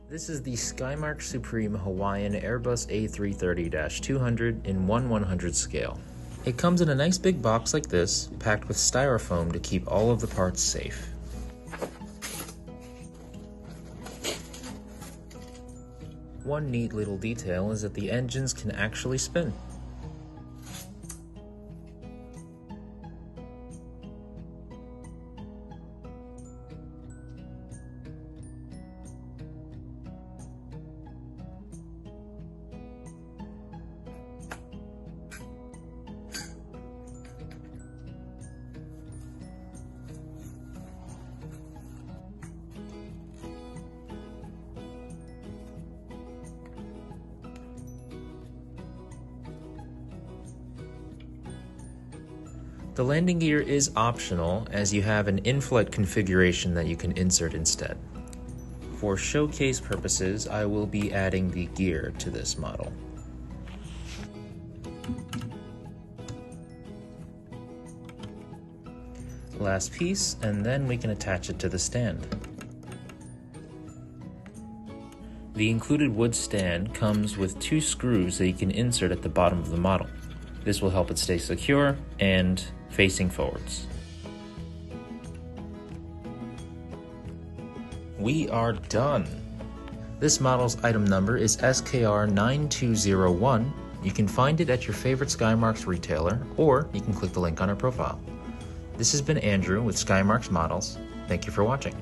This is the SKYMARKS Supreme Hawaiian Airbus A330-200 in 1/100 scale. It comes in a nice big box like this, packed with styrofoam to keep all of the parts safe. One neat little detail is that the engines can actually spin. The landing gear is optional, as you have an in-flight configuration that you can insert instead. For showcase purposes, I will be adding the gear to this model. Last piece, and then we can attach it to the stand. The included wood stand comes with 2 screws that you can insert at the bottom of the model. This will help it stay secure and facing forwards. We are done! This model's item number is SKR9201. You can find it at your favorite SKYMARKS retailer, or you can click the link on our profile. This has been Andrew with SKYMARKS Models. Thank you for watching.